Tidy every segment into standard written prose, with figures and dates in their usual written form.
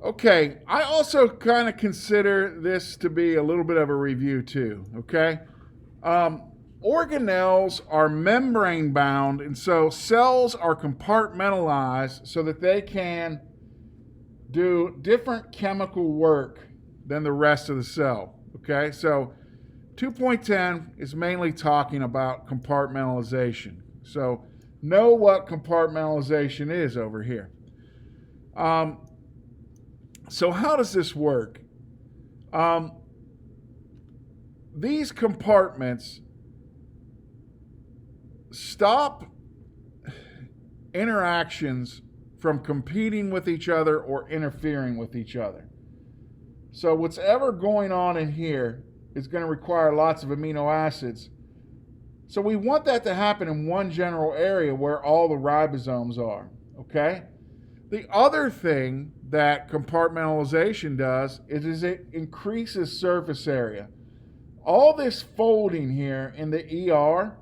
Okay, I also kind of consider this to be a little bit of a review too. Okay, organelles are membrane bound, and so cells are compartmentalized so that they can do different chemical work than the rest of the cell. Okay, so 2.10 is mainly talking about compartmentalization. So know what compartmentalization is over here. Um, so how does this work? Um, these compartments stop interactions from competing with each other or interfering with each other. So what's ever going on in here is going to require lots of amino acids. So we want that to happen in one general area where all the ribosomes are, okay? The other thing that compartmentalization does is it increases surface area. All this folding here in the ER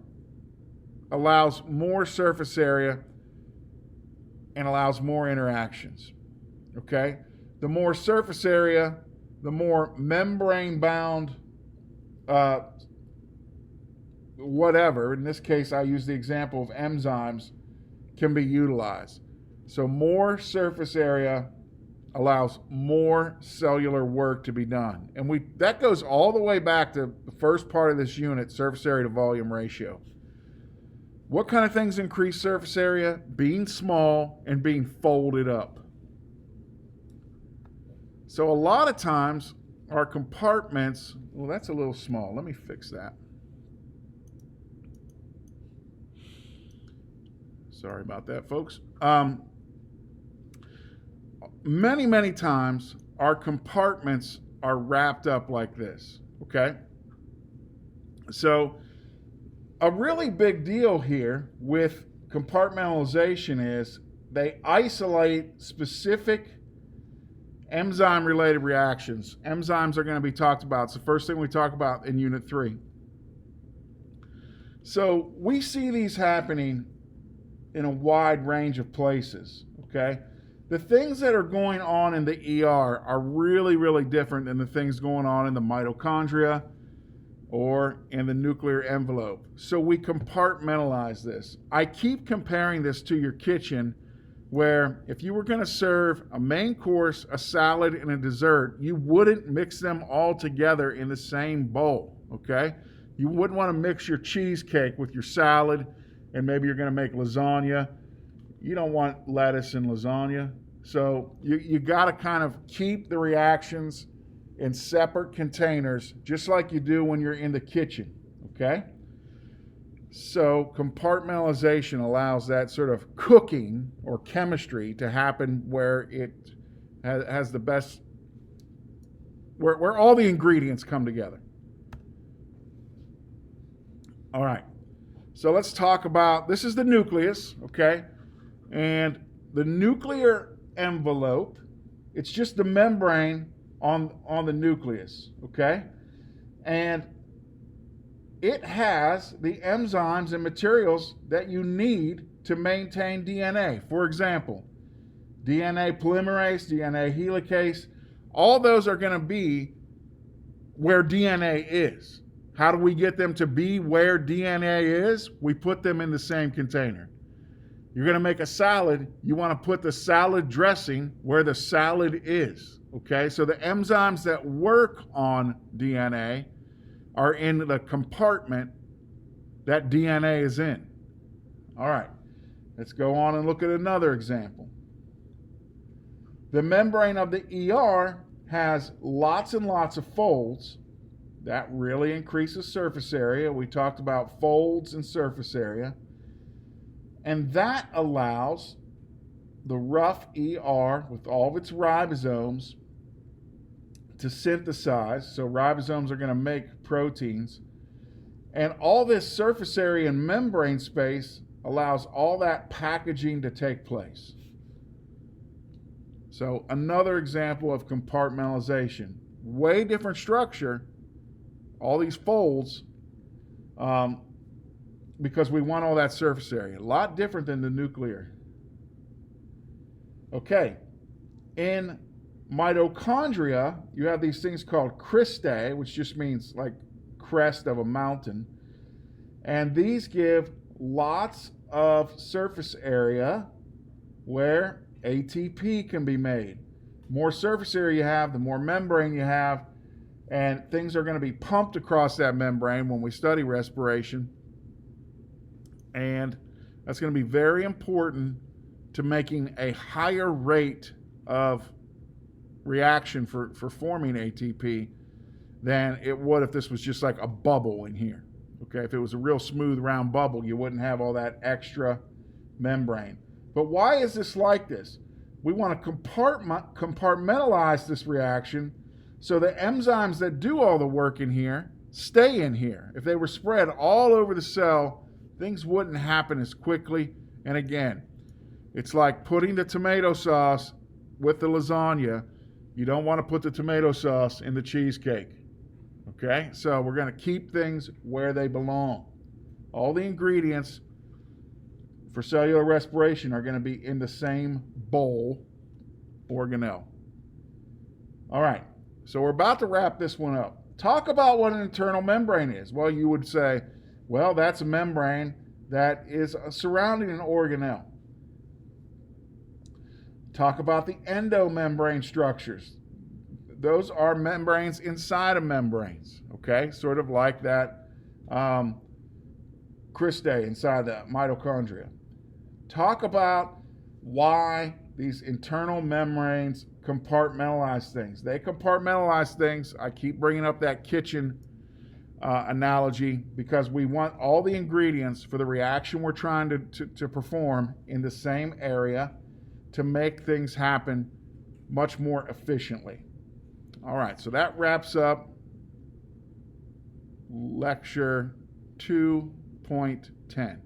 allows more surface area and allows more interactions, okay? The more surface area, the more membrane-bound whatever, in this case I use the example of enzymes, can be utilized. So more surface area allows more cellular work to be done. And that goes all the way back to the first part of this unit, surface area to volume ratio. What kind of things increase surface area? Being small and being folded up. So a lot of times our compartments, well, that's a little small. Let me fix that. Sorry about that, folks. Many times our compartments are wrapped up like this, okay? So a really big deal here with compartmentalization is they isolate specific enzyme-related reactions. Enzymes are going to be talked about. It's the first thing we talk about in Unit 3. So we see these happening in a wide range of places, okay? The things that are going on in the ER are really different than the things going on in the mitochondria or in the nuclear envelope. So we compartmentalize this. I keep comparing this to your kitchen, where if you were going to serve a main course, a salad, and a dessert, you wouldn't mix them all together in the same bowl, okay? You wouldn't want to mix your cheesecake with your salad, and maybe you're going to make lasagna. You don't want lettuce in lasagna. So you got to kind of keep the reactions in separate containers, just like you do when you're in the kitchen, okay? So compartmentalization allows that sort of cooking or chemistry to happen where it has the best, where all the ingredients come together. All right. So let's talk about, this is the nucleus, okay? And the nuclear envelope, it's just the membrane on the nucleus, okay? And it has the enzymes and materials that you need to maintain DNA. For example, DNA polymerase, DNA helicase, all those are going to be where DNA is. How do we get them to be where DNA is? We put them in the same container. You're going to make a salad, you want to put the salad dressing where the salad is, okay? So the enzymes that work on DNA are in the compartment that DNA is in. All right, let's go on and look at another example. The membrane of the ER has lots and lots of folds. That really increases surface area. We talked about folds and surface area. And that allows the rough ER with all of its ribosomes to synthesize. So ribosomes are going to make proteins. And all this surface area and membrane space allows all that packaging to take place. So another example of compartmentalization. Way different structure, all these folds, because we want all that surface area. A lot different than the nuclear. Okay, in mitochondria, you have these things called cristae, which just means like crest of a mountain. And these give lots of surface area where ATP can be made. More surface area you have, the more membrane you have, and things are going to be pumped across that membrane when we study respiration. And that's going to be very important to making a higher rate of reaction for forming ATP than it would if this was just like a bubble in here. Okay, if it was a real smooth round bubble, you wouldn't have all that extra membrane. But why is this like this? We want to compartmentalize this reaction so the enzymes that do all the work in here stay in here. If they were spread all over the cell, things wouldn't happen as quickly. And again, it's like putting the tomato sauce with the lasagna. You don't want to put the tomato sauce in the cheesecake. Okay, so we're going to keep things where they belong. All the ingredients for cellular respiration are going to be in the same bowl, organelle. All right, so we're about to wrap this one up. Talk about what an internal membrane is. Well, you would say, well, that's a membrane that is surrounding an organelle. Talk about the endomembrane structures. Those are membranes inside of membranes, okay? Sort of like that cristae inside the mitochondria. Talk about why these internal membranes compartmentalize things. They compartmentalize things. I keep bringing up that kitchen analogy because we want all the ingredients for the reaction we're trying to perform in the same area to make things happen much more efficiently. All right, so that wraps up lecture 2.10.